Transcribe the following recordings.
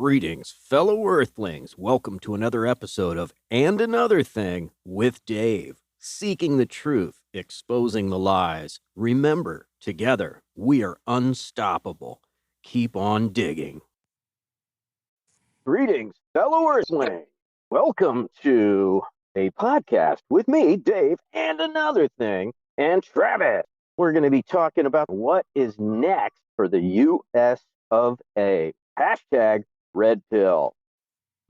Greetings, fellow Earthlings. Welcome to another episode of And Another Thing with Dave. Seeking the truth, exposing the lies. Remember, together, we are unstoppable. Keep on digging. Greetings, fellow Earthlings. Welcome to a podcast with me, Dave, and Another Thing, and Travis. We're going to be talking about what is next for the U.S. of A. Hashtag Red Pill.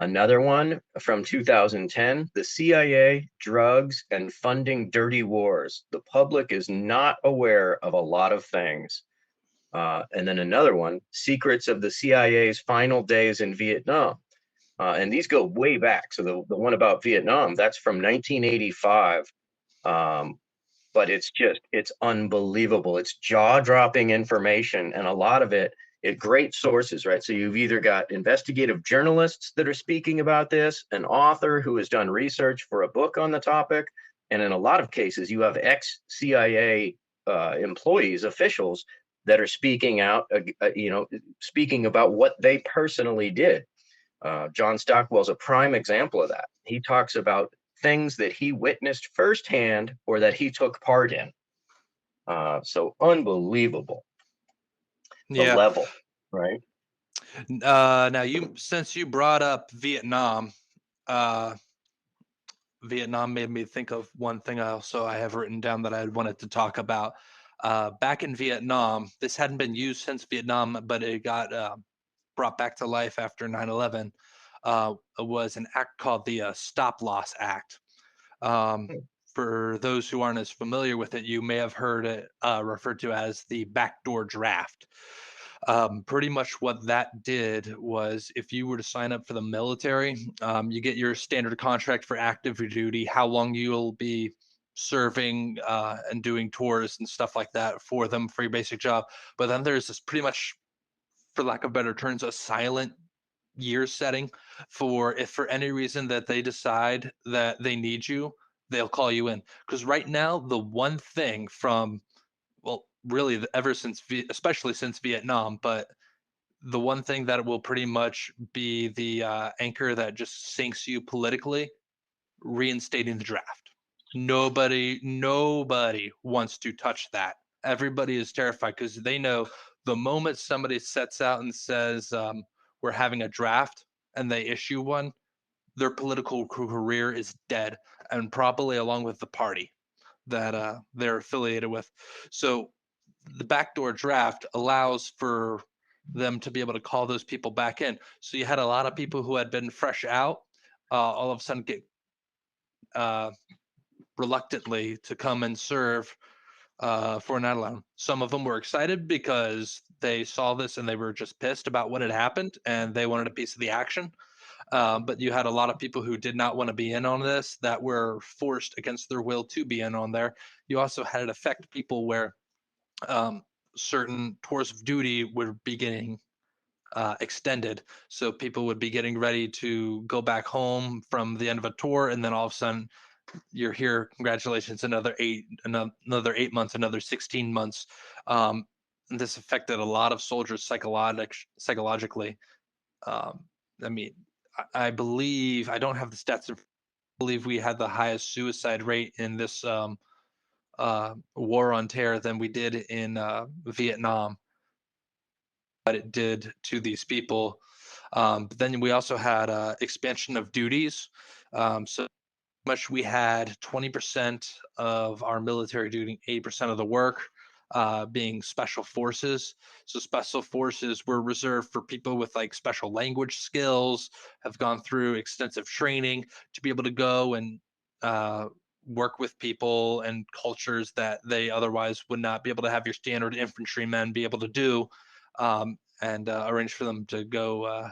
Another one from 2010, the CIA, drugs, and funding dirty wars. The public is not aware of a lot of things. And then another one, secrets of the CIA's final days in Vietnam. And these go way back. So the one about Vietnam, that's from 1985. But it's unbelievable. It's jaw-dropping information, and a lot of it great sources, right? So you've either got investigative journalists that are speaking about this, an author who has done research for a book on the topic, and in a lot of cases, you have ex-CIA employees, officials that are speaking out, speaking about what they personally did. John Stockwell's a prime example of that. He talks about things that he witnessed firsthand or that he took part in. So unbelievable. The level, right? Now since you brought up Vietnam, Vietnam made me think of one thing I have written down that I wanted to talk about. Back in Vietnam, this hadn't been used since Vietnam, but it got brought back to life after 9/11. Was an act called the Stop Loss Act. For those who aren't as familiar with it, you may have heard it referred to as the backdoor draft. Pretty much what that did was, if you were to sign up for the military, you get your standard contract for active duty, how long you'll be serving and doing tours and stuff like that for them for your basic job. But then there's this, pretty much, for lack of better terms, a silent year setting for, if for any reason that they decide that they need you, they'll call you in. Because right now, the one thing from, well, really ever since, especially since Vietnam, but the one thing that will pretty much be the anchor that just sinks you politically, reinstating the draft. Nobody wants to touch that. Everybody is terrified because they know the moment somebody sets out and says, we're having a draft, and they issue one, their political career is dead, and probably along with the party that they're affiliated with. So the backdoor draft allows for them to be able to call those people back in. So you had a lot of people who had been fresh out, all of a sudden get reluctantly to come and serve for an Adeline. Some of them were excited because they saw this and they were just pissed about what had happened and they wanted a piece of the action. But you had a lot of people who did not want to be in on this, that were forced against their will to be in on there. You also had it affect people where certain tours of duty were be getting extended. So people would be getting ready to go back home from the end of a tour, and then all of a sudden you're here. Congratulations, another 8 months, another 16 months. And this affected a lot of soldiers psychologically. I mean, I believe, I don't have the stats. I believe we had the highest suicide rate in this war on terror than we did in Vietnam. But it did to these people. But then we also had expansion of duties. So much we had 20% of our military doing 80% of the work, being special forces. So special forces were reserved for people with like special language skills, have gone through extensive training to be able to go and work with people and cultures that they otherwise would not be able to have your standard infantrymen be able to do, and arrange for them to go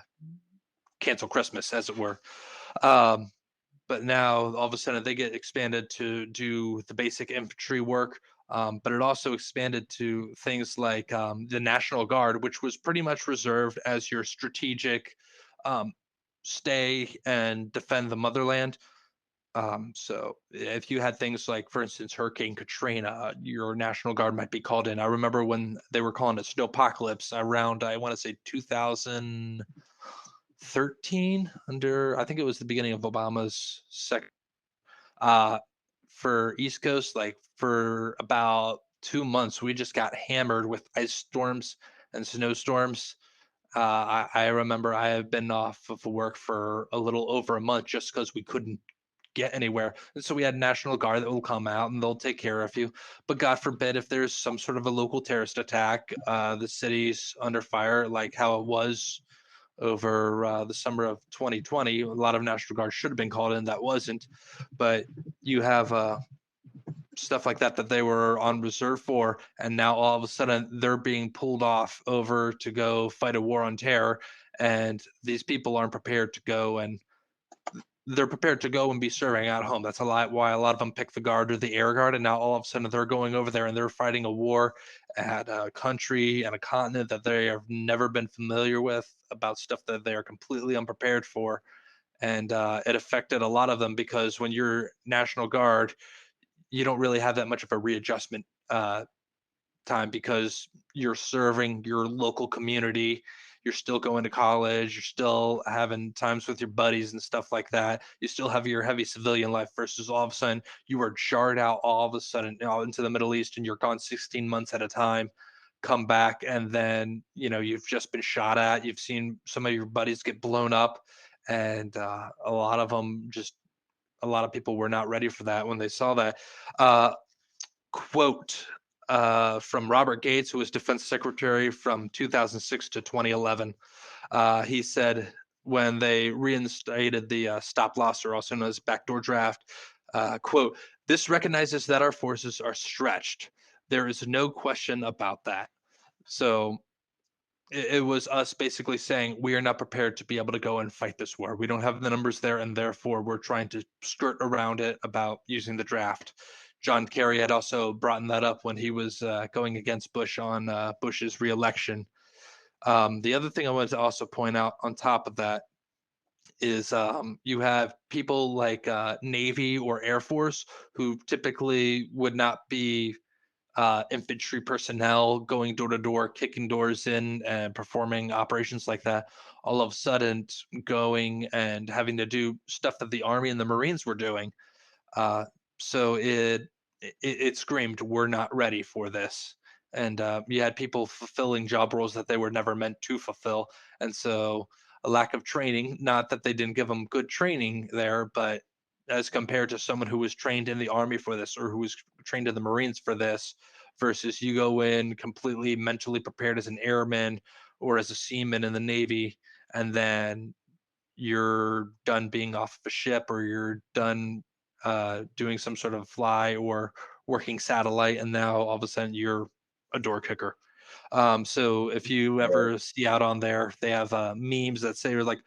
cancel Christmas, as it were. But now all of a sudden they get expanded to do the basic infantry work. But it also expanded to things like the National Guard, which was pretty much reserved as your strategic stay and defend the motherland. So if you had things like, for instance, Hurricane Katrina, your National Guard might be called in. I remember when they were calling it snowpocalypse around, I want to say 2000. 2013 under, I think it was the beginning of Obama's second, for East Coast, like for about 2 months, we just got hammered with ice storms and snowstorms. I remember I have been off of work for a little over a month just because we couldn't get anywhere. And so we had National Guard that will come out and they'll take care of you. But God forbid if there's some sort of a local terrorist attack, the city's under fire, like how it was over the summer of 2020. A lot of National Guard should have been called in, that wasn't. But you have stuff like that that they were on reserve for, and now all of a sudden they're being pulled off over to go fight a war on terror, and these people aren't prepared to go, and they're prepared to go and be serving at home. That's a lot why a lot of them pick the guard or the air guard, and now all of a sudden they're going over there and they're fighting a war at a country and a continent that they have never been familiar with, about stuff that they are completely unprepared for. And it affected a lot of them because when you're National Guard, you don't really have that much of a readjustment time because you're serving your local community. You're still going to college. You're still having times with your buddies and stuff like that. You still have your heavy civilian life versus all of a sudden you are jarred out all of a sudden out into the Middle East and you're gone 16 months at a time. Come back and then you've just been shot at. You've seen some of your buddies get blown up, and a lot of people were not ready for that when they saw that. Uh, Quote from Robert Gates, who was Defense Secretary from 2006 to 2011. He said when they reinstated the stop loss, or also known as backdoor draft, quote, "This recognizes that our forces are stretched. There is no question about that." So it was us basically saying we are not prepared to be able to go and fight this war. We don't have the numbers there, and therefore we're trying to skirt around it about using the draft. John Kerry had also brought that up when he was going against Bush on Bush's reelection. The other thing I wanted to also point out on top of that is you have people like Navy or Air Force who typically would not be infantry personnel going door to door, kicking doors in, and performing operations like that. All of a sudden, going and having to do stuff that the Army and the Marines were doing. So it screamed, "We're not ready for this." And you had people fulfilling job roles that they were never meant to fulfill, and so a lack of training. Not that they didn't give them good training there, but as compared to someone who was trained in the Army for this or who was trained in the Marines for this, versus you go in completely mentally prepared as an airman or as a seaman in the Navy, and then you're done being off of a ship or you're done doing some sort of fly or working satellite, and now all of a sudden you're a door kicker. So if you ever see out on there, they have memes that say like,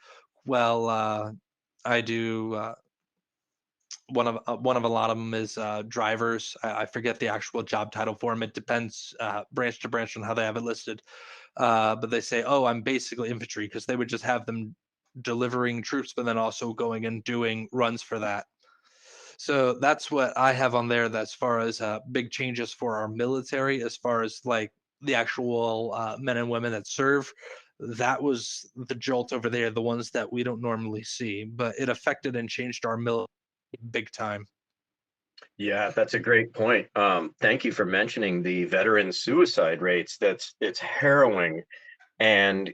"Well, I do." One of a lot of them is drivers. I forget the actual job title for them. It depends branch to branch on how they have it listed. But they say, "Oh, I'm basically infantry," because they would just have them delivering troops, but then also going and doing runs for that. So that's what I have on there. As far as big changes for our military, as far as like the actual men and women that serve. That was the jolt over there, the ones that we don't normally see, but it affected and changed our military big time. Yeah, that's a great point. Thank you for mentioning the veteran suicide rates. It's harrowing. And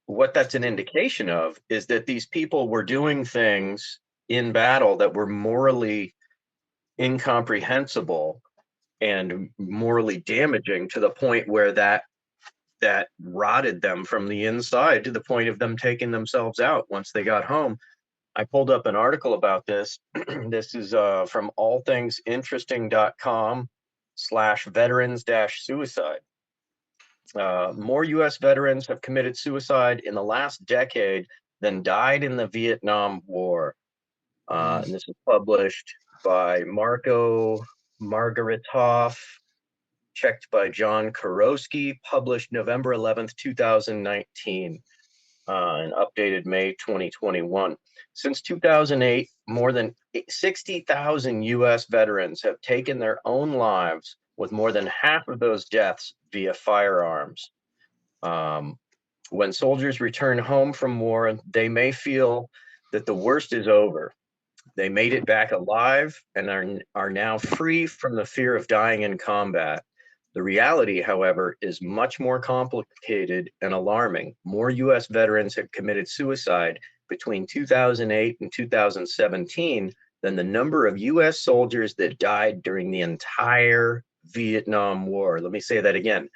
what that's an indication of is that these people were doing things in battle that were morally incomprehensible and morally damaging to the point where that rotted them from the inside to the point of them taking themselves out once they got home. I pulled up an article about this. This is from allthingsinteresting.com/veterans-suicide. More U.S. veterans have committed suicide in the last decade than died in the Vietnam War. And this is published by Marco Margaritoff, checked by John Kurowski, published November 11th, 2019. And updated May 2021. Since 2008, more than 60,000 U.S. veterans have taken their own lives, with more than half of those deaths via firearms. When soldiers return home from war, they may feel that the worst is over. They made it back alive and are now free from the fear of dying in combat. The reality, however, is much more complicated and alarming. More U.S. veterans have committed suicide between 2008 and 2017 than the number of U.S. soldiers that died during the entire Vietnam War. Let me say that again.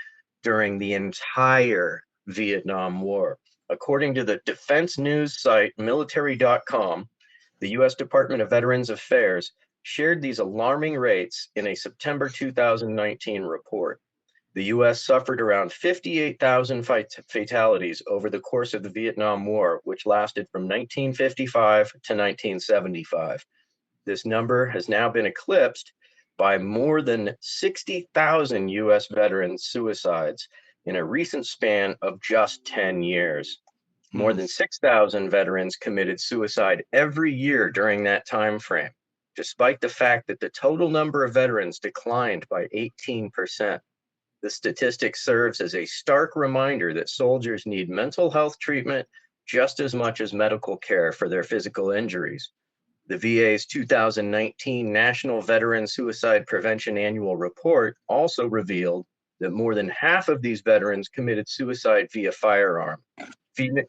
During the entire Vietnam War. According to the defense news site military.com, the U.S. Department of Veterans Affairs shared these alarming rates in a September 2019 report. The U.S. suffered around 58,000 fatalities over the course of the Vietnam War, which lasted from 1955 to 1975. This number has now been eclipsed by more than 60,000 U.S. veterans' suicides in a recent span of just 10 years. More than 6,000 veterans committed suicide every year during that time frame, despite the fact that the total number of veterans declined by 18%. The statistic serves as a stark reminder that soldiers need mental health treatment just as much as medical care for their physical injuries. The VA's 2019 National Veteran Suicide Prevention Annual Report also revealed that more than half of these veterans committed suicide via firearm.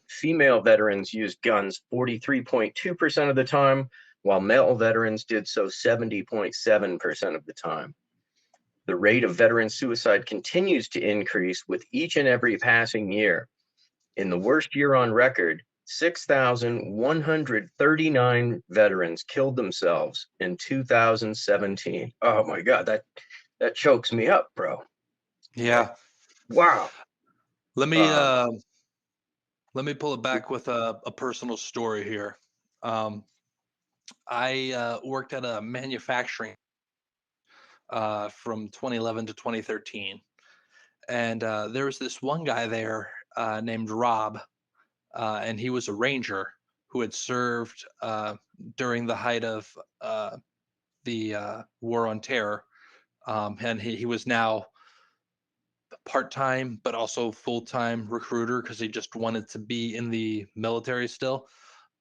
Female veterans used guns 43.2% of the time, while male veterans did so 70.7% of the time. The rate of veteran suicide continues to increase with each and every passing year. In the worst year on record, 6,139 veterans killed themselves in 2017. Oh my God, that chokes me up, bro. Yeah. Wow. Let me pull it back with a personal story here. I worked at a manufacturing from 2011 to 2013, and there was this one guy there named Rob, and he was a ranger who had served during the height of the War on Terror, and he was now part-time but also full-time recruiter because he just wanted to be in the military still.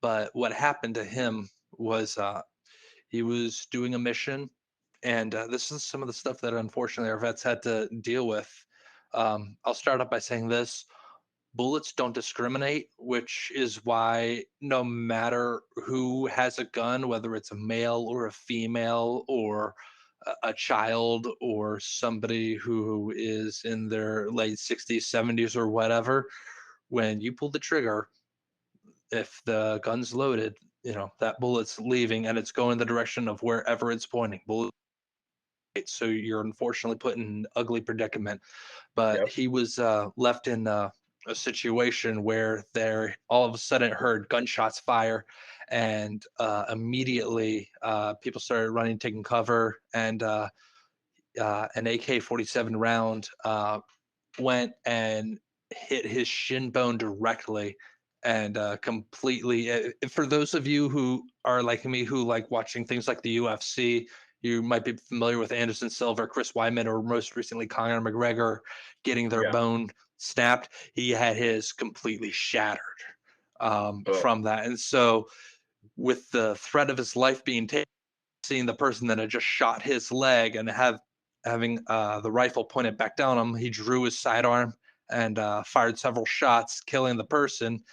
But what happened to him was he was doing a mission, and this is some of the stuff that unfortunately our vets had to deal with. I'll start off by saying this: bullets don't discriminate, which is why no matter who has a gun, whether it's a male or a female or a child or somebody who is in their late 60s, 70s, or whatever, when you pull the trigger, if the gun's loaded, that bullet's leaving and it's going the direction of wherever it's pointing. So you're unfortunately put in an ugly predicament. But Yep. he was left in a situation where there all of a sudden heard gunshots fire, and immediately people started running, taking cover, and an AK-47 round went and hit his shin bone directly, and completely. For those of you who are like me, who like watching things like the UFC, you might be familiar with Anderson Silva, Chris Weidman, or most recently Conor McGregor getting their Yeah. bone snapped. He had his completely shattered from that, and so with the threat of his life being taken, seeing the person that had just shot his leg and having the rifle pointed back down him, he drew his sidearm and fired several shots, killing the person.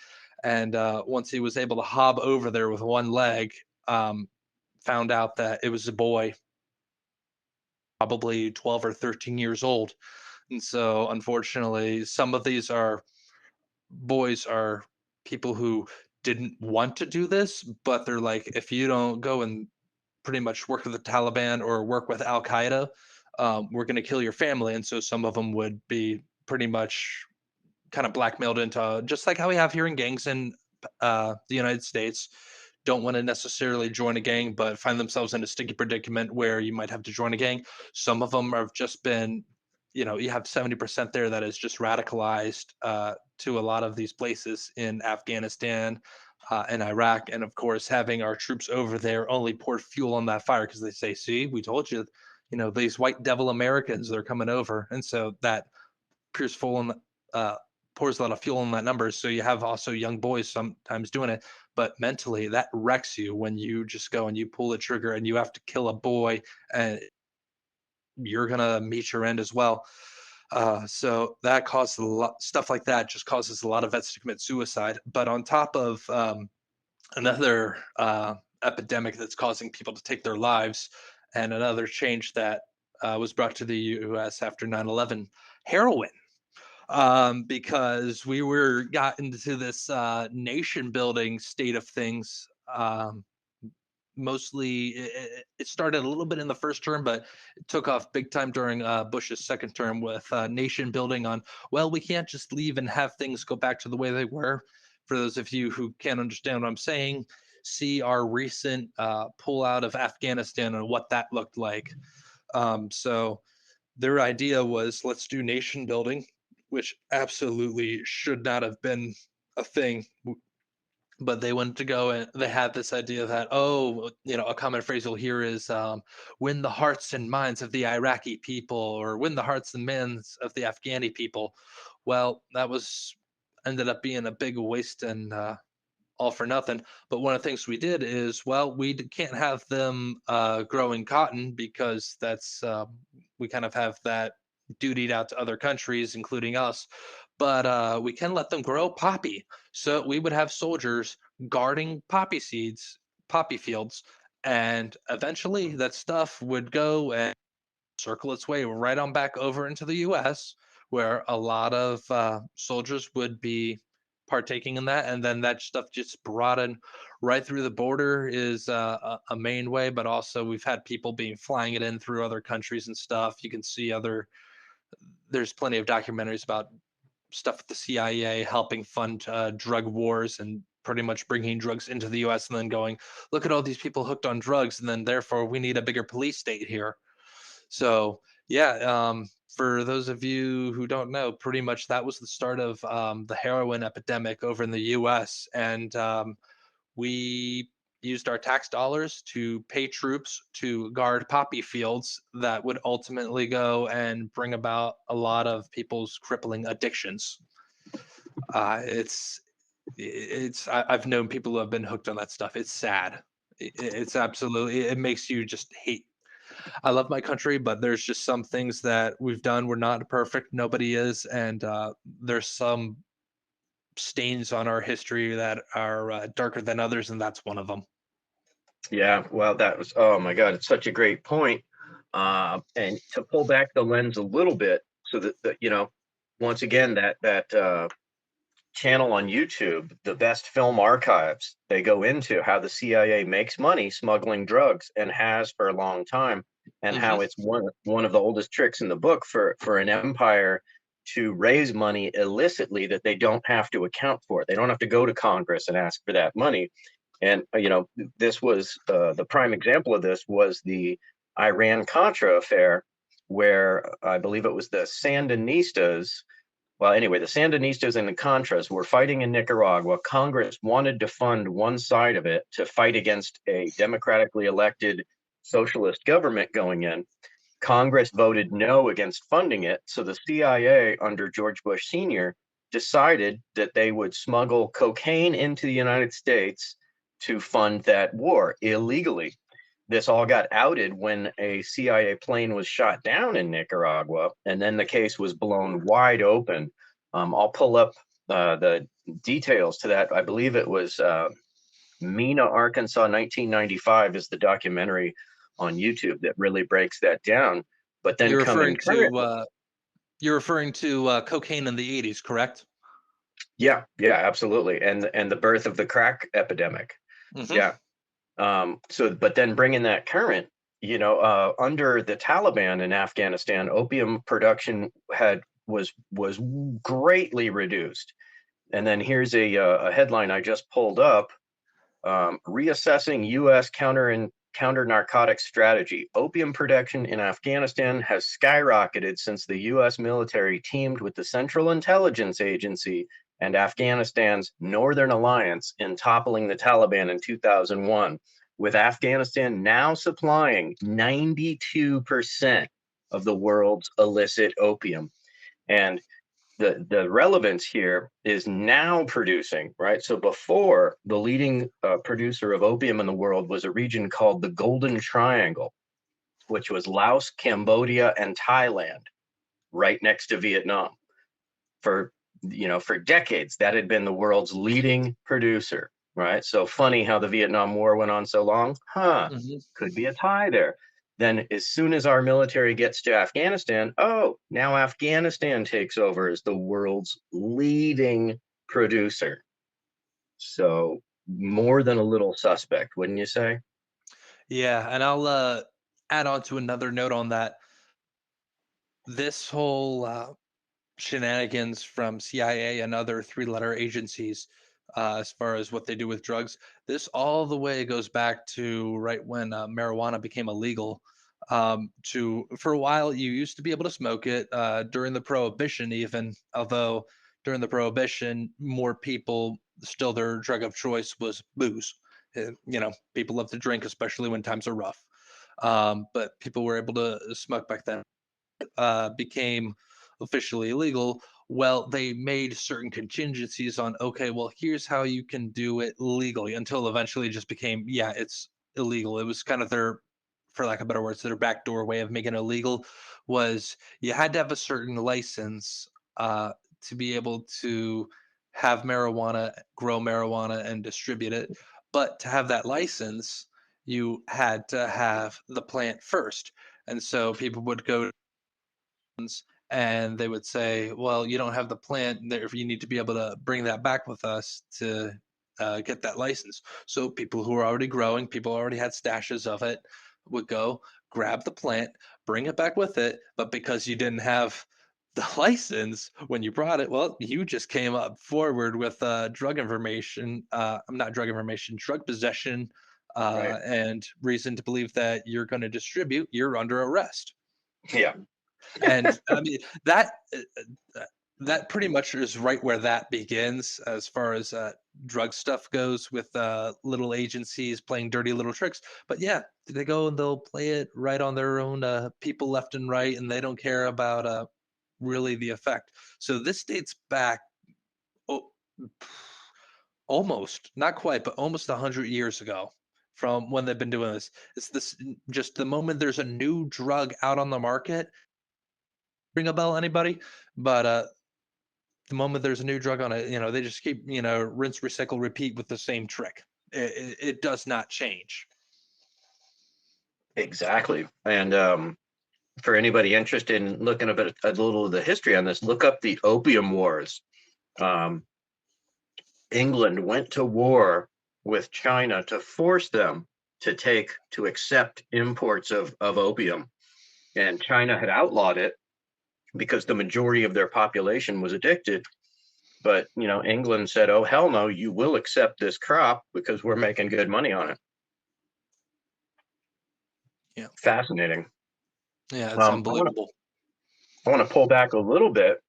And once he was able to hob over there with one leg, found out that it was a boy, probably 12 or 13 years old. And so, unfortunately, some of these boys are people who didn't want to do this, but they're like, if you don't go and pretty much work with the Taliban or work with Al Qaeda, we're going to kill your family. And so some of them would be pretty much kind of blackmailed into, just like how we have here in gangs in the United States, don't want to necessarily join a gang, but find themselves in a sticky predicament where you might have to join a gang. Some of them have just been, you have 70% there that is just radicalized to a lot of these places in Afghanistan and Iraq. And of course, having our troops over there only poured fuel on that fire because they say, see, we told you, these white devil Americans, they're coming over. And so that pours pours a lot of fuel in that number. So you have also young boys sometimes doing it, but mentally that wrecks you when you just go and you pull the trigger and you have to kill a boy and you're gonna meet your end as well. So that causes a lot stuff like that just causes a lot of vets to commit suicide. But on top of another epidemic that's causing people to take their lives, and another change that was brought to the U.S. after 9/11, heroin. Because we were got into this nation building state of things. Mostly, it started a little bit in the first term, but it took off big time during Bush's second term with nation building on, well, we can't just leave and have things go back to the way they were. For those of you who can't understand what I'm saying, see our recent pull out of Afghanistan and what that looked like. So their idea was, let's do nation building, which absolutely should not have been a thing. But they wanted to go and they had this idea that, oh, a common phrase you'll hear is win the hearts and minds of the Iraqi people, or win the hearts and minds of the Afghani people. Well, that was ended up being a big waste and all for nothing. But one of the things we did is, well, we can't have them growing cotton because that's we kind of have that dutied out to other countries, including us. But we can let them grow poppy. So we would have soldiers guarding poppy seeds, poppy fields, and eventually that stuff would go and circle its way right on back over into the U.S., where a lot of soldiers would be partaking in that, and then that stuff just brought in right through the border is a main way, but also we've had people being flying it in through other countries and stuff. You can see there's plenty of documentaries about stuff with the CIA helping fund drug wars and pretty much bringing drugs into the U.S. and then going, look at all these people hooked on drugs, and then therefore we need a bigger police state here. So yeah, for those of you who don't know, pretty much that was the start of the heroin epidemic over in the U.S. And we used our tax dollars to pay troops to guard poppy fields that would ultimately go and bring about a lot of people's crippling addictions. I've known people who have been hooked on that stuff. It's sad. It's absolutely, it makes you just hate. I love my country, but there's just some things that we've done. We're not perfect. Nobody is. And there's some stains on our history that are darker than others, and that's one of them. Yeah, well, oh my God, it's such a great point. And to pull back the lens a little bit, so that once again, that channel on YouTube, the Best Film Archives, they go into how the CIA makes money smuggling drugs and has for a long time, and how it's one of the oldest tricks in the book for an empire to raise money illicitly that they don't have to account for. They don't have to go to Congress and ask for that money. And this was the prime example of this was the Iran-Contra affair, where I believe it was the Sandinistas. Well, anyway, the Sandinistas and the Contras were fighting in Nicaragua. Congress wanted to fund one side of it to fight against a democratically elected socialist government going in. Congress voted no against funding it. So the CIA under George Bush Sr. decided that they would smuggle cocaine into the United States to fund that war illegally. This all got outed when a CIA plane was shot down in Nicaragua, and then the case was blown wide open. I'll pull up the details to that. I believe it was Mena, Arkansas, 1995 is the documentary on YouTube that really breaks that down. But then you're referring to cocaine in the 80s, correct? Yeah, absolutely. And the birth of the crack epidemic. Yeah. But then bringing that current, under the Taliban in Afghanistan, opium production was greatly reduced. And then here's a headline I just pulled up: reassessing U.S. counter narcotics strategy. Opium production in Afghanistan has skyrocketed since the U.S. military teamed with the Central Intelligence Agency and Afghanistan's Northern Alliance in toppling the Taliban in 2001, with Afghanistan now supplying 92% of the world's illicit opium. And the relevance here is now producing, right? So before, the leading producer of opium in the world was a region called the Golden Triangle, which was Laos, Cambodia, and Thailand, right next to Vietnam. For decades, that had been the world's leading producer, right? So funny how the Vietnam War went on so long. Could be a tie there. Then as soon as our military gets to Afghanistan, now Afghanistan takes over as the world's leading producer. So more than a little suspect, wouldn't you say? Yeah, and I'll add on to another note on that. This whole shenanigans from CIA and other three-letter agencies, as far as what they do with drugs, this all the way goes back to right when marijuana became illegal. For a while, you used to be able to smoke it during the Prohibition, even although during the Prohibition, more people still their drug of choice was booze. People love to drink, especially when times are rough. But people were able to smoke back then. Became officially illegal, well, they made certain contingencies on, okay, well, here's how you can do it legally, until eventually it just became, yeah, it's illegal. It was kind of their, for lack of better words, their backdoor way of making it illegal was you had to have a certain license to be able to have marijuana, grow marijuana, and distribute it. But to have that license, you had to have the plant first. And so people would go and they would say, "Well, you don't have the plant. Therefore, you need to be able to bring that back with us to get that license." So people who were already growing, people who already had stashes of it, would go grab the plant, bring it back with it. But because you didn't have the license when you brought it, well, you just came up forward with drug information. Not drug information, drug possession, Right. and reason to believe that you're going to distribute. You're under arrest. Yeah. And I mean that pretty much is right where that begins as far as drug stuff goes, with little agencies playing dirty little tricks. But yeah, they go and they'll play it right on their own people left and right, and they don't care about really the effect. So this dates back, oh, almost, not quite, but almost 100 years ago from when they've been doing this. It's this, just the moment there's a new drug out on the market, ring a bell, anybody? But the moment there's a new drug on it, they just keep, rinse, recycle, repeat with the same trick. It does not change. Exactly. And for anybody interested in looking a little of the history on this, look up the Opium Wars. England went to war with China to force them to accept imports of opium. And China had outlawed it because the majority of their population was addicted. But, England said, "Oh, hell no, you will accept this crop because we're making good money on it." Yeah. Fascinating. Yeah, it's unbelievable. I want to pull back a little bit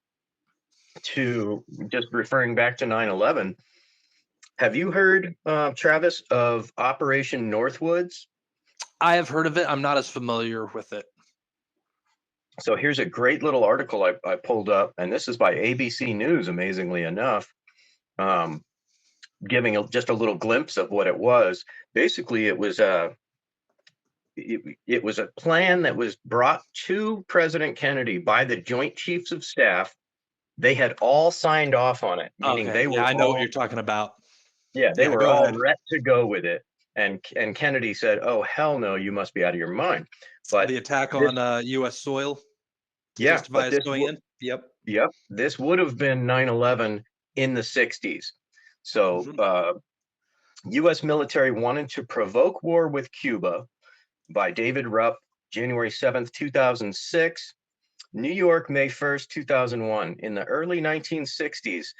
to just referring back to 9/11. Have you heard, Travis, of Operation Northwoods? I have heard of it. I'm not as familiar with it. So here's a great little article I pulled up, and this is by ABC News, amazingly enough, giving just a little glimpse of what it was. Basically, it was a plan that was brought to President Kennedy by the Joint Chiefs of Staff. They had all signed off on it, meaning Okay. they were I know what you're talking about. Yeah, they were go all ahead. set to go with it. And Kennedy said, "Oh, hell no, you must be out of your mind." But The attack this, on U.S. soil to yeah, justify but us going in. Yep. this would have been 9/11 in the 60s. So U.S. military wanted to provoke war with Cuba by David Rupp, January 7th, 2006. New York, May 1st, 2001. In the early 1960s,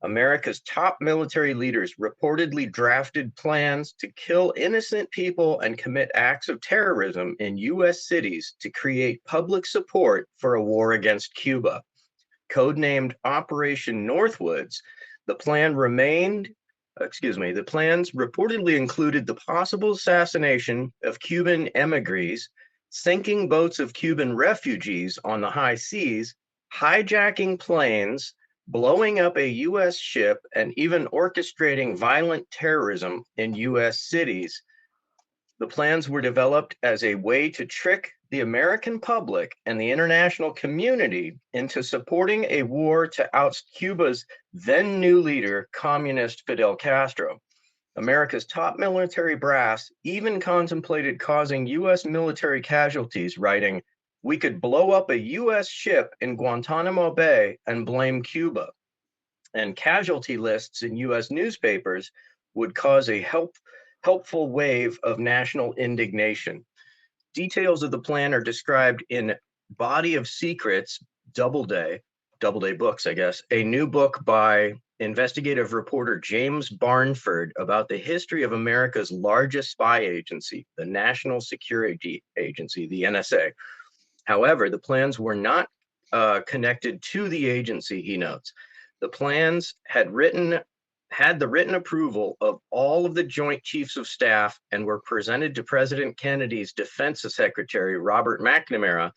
America's top military leaders reportedly drafted plans to kill innocent people and commit acts of terrorism in U.S. cities to create public support for a war against Cuba. Codenamed Operation Northwoods, the plans reportedly included the possible assassination of Cuban emigres, sinking boats of Cuban refugees on the high seas, hijacking planes, blowing up a U.S. ship, and even orchestrating violent terrorism in U.S. cities. The plans were developed as a way to trick the American public and the international community into supporting a war to oust Cuba's then new leader, communist Fidel Castro. America's top military brass even contemplated causing U.S. military casualties, writing, "We could blow up a U.S. ship in Guantanamo Bay and blame Cuba." And casualty lists in U.S. newspapers would cause a helpful wave of national indignation. Details of the plan are described in Body of Secrets, Doubleday Books, I guess, a new book by investigative reporter James Barnford about the history of America's largest spy agency, the National Security Agency, the NSA. However, the plans were not connected to the agency, he notes. The plans had the written approval of all of the Joint Chiefs of Staff and were presented to President Kennedy's Defense Secretary, Robert McNamara,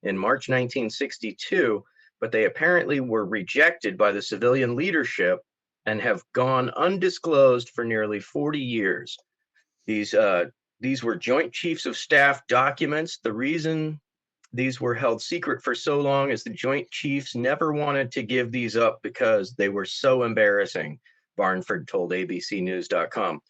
in March 1962, but they apparently were rejected by the civilian leadership and have gone undisclosed for nearly 40 years. These were Joint Chiefs of Staff documents. The reason these were held secret for so long is the Joint Chiefs never wanted to give these up because they were so embarrassing, Barnford told abcnews.com.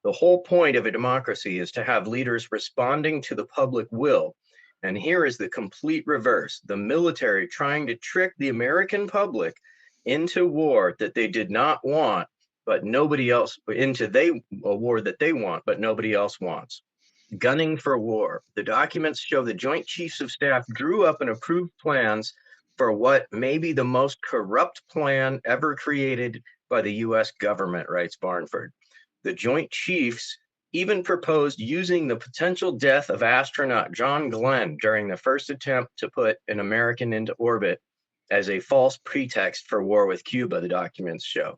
The whole point of a democracy is to have leaders responding to the public will. And here is the complete reverse. The military trying to trick the American public into war that they did not want, but nobody else, a war that they want, but nobody else wants. Gunning for war. The documents show the Joint Chiefs of Staff drew up and approved plans for what may be the most corrupt plan ever created by the U.S. government, writes Barnford. The Joint Chiefs even proposed using the potential death of astronaut John Glenn during the first attempt to put an American into orbit as a false pretext for war with Cuba, the documents show.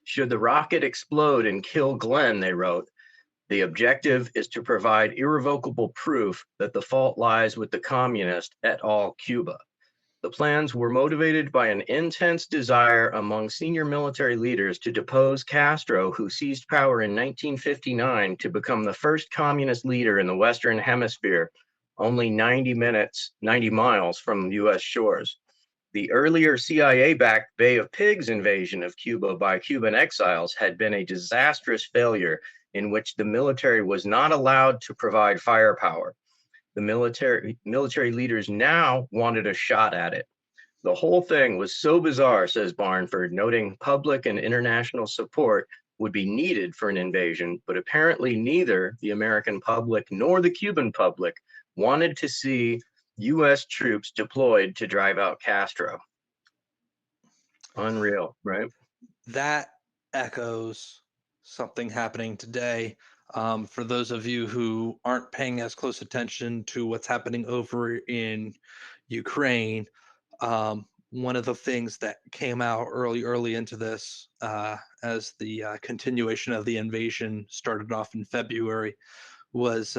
Should the rocket explode and kill Glenn, they wrote, the objective is to provide irrevocable proof that the fault lies with the communist et al. Cuba. The plans were motivated by an intense desire among senior military leaders to depose Castro, who seized power in 1959 to become the first communist leader in the Western Hemisphere, only 90 miles from U.S. shores. The earlier CIA-backed Bay of Pigs invasion of Cuba by Cuban exiles had been a disastrous failure in which the military was not allowed to provide firepower. The military leaders now wanted a shot at it. The whole thing was so bizarre, says Barnford, noting public and international support would be needed for an invasion, but apparently neither the American public nor the Cuban public wanted to see U.S. troops deployed to drive out Castro. Unreal, right? That echoes something happening today. For those of you who aren't paying as close attention to what's happening over in Ukraine, one of the things that came out early into this, as the continuation of the invasion started off in February, was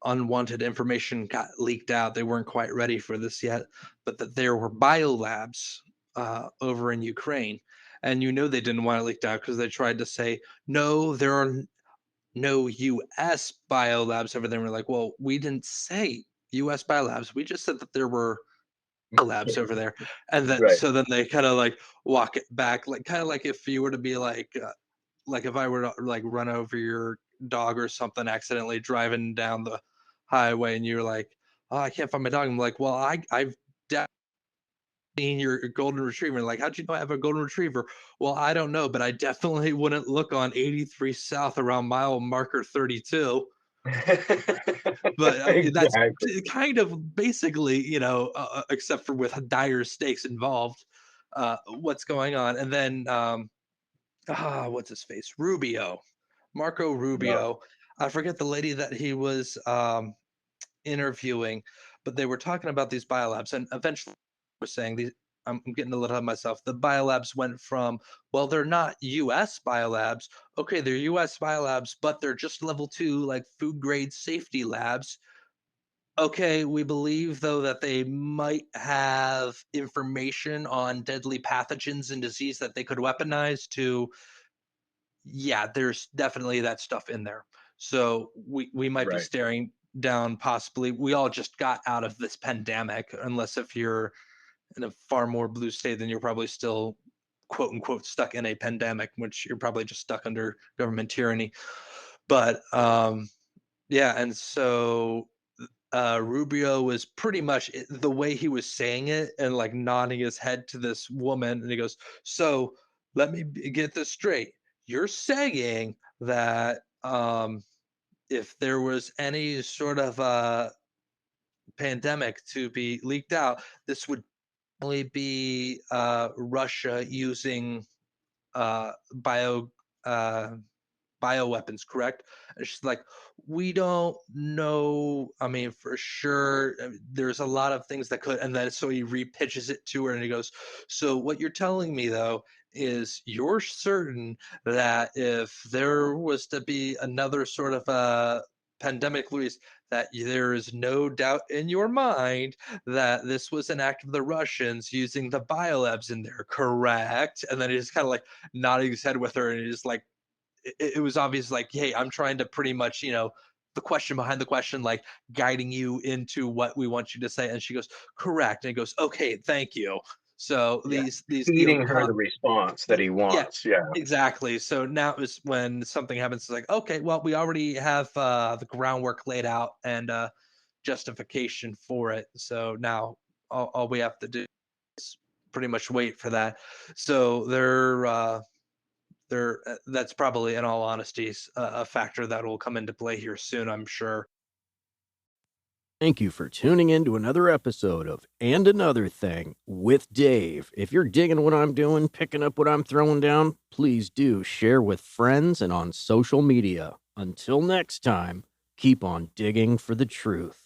unwanted information got leaked out. They weren't quite ready for this yet, but that there were biolabs over in Ukraine. And they didn't want it leaked out because they tried to say, no, there are no U.S. biolabs over there. And we're like, well, we didn't say U.S. biolabs. We just said that there were labs over there. And then, Right. so then they kind of like walk it back, like kind of like if you were to be like if I were to like run over your dog or something accidentally driving down the highway and you're like, oh, I can't find my dog. I'm like, well, I've seen your golden retriever. Like, how'd you know I have a golden retriever? Well, I don't know, but I definitely wouldn't look on 83 South around mile marker 32. But that's kind of basically, except for with dire stakes involved, what's going on. And then, what's his face? Marco Rubio. I forget the lady that he was interviewing, but they were talking about these biolabs, and eventually we're saying these. I'm getting a little ahead of myself. The biolabs went from, well, they're not U.S. biolabs. Okay, they're U.S. biolabs, but they're just level 2, like food grade safety labs. okay, we believe though that they might have information on deadly pathogens and disease that they could weaponize to, yeah, there's definitely that stuff in there. So we might be Right. staring down possibly. We all just got out of this pandemic, unless if you're in a far more blue state, then you're probably still quote unquote stuck in a pandemic, which you're probably just stuck under government tyranny. But yeah, and so Rubio was pretty much the way he was saying it and like nodding his head to this woman, and he goes, "So let me get this straight. You're saying that if there was any sort of pandemic to be leaked out, this would only be Russia using bio uh, bioweapons, correct?" And she's like, "We don't know. I mean, for sure, there's a lot of things that could." And then so he repitches it to her, and he goes, "So what you're telling me though is you're certain that if there was to be another sort of pandemic, Luis, that there is no doubt in your mind that this was an act of the Russians using the biolabs in there, correct?" And then he just kind of like nodding his head with her, and he's like, it was obvious, like, hey, I'm trying to pretty much, the question behind the question, like guiding you into what we want you to say. And she goes, correct. And he goes, okay, thank you. So Yeah. these, Feeding her the response that he yeah, wants. Yeah. exactly. So now is when something happens, it's like, okay, well, we already have the groundwork laid out and justification for it. So now all we have to do is pretty much wait for that. So that's probably, in all honesty, a factor that will come into play here soon, I'm sure. Thank you for tuning in to another episode of And Another Thing with Dave. If you're digging what I'm doing, picking up what I'm throwing down, please do share with friends and on social media. Until next time, keep on digging for the truth.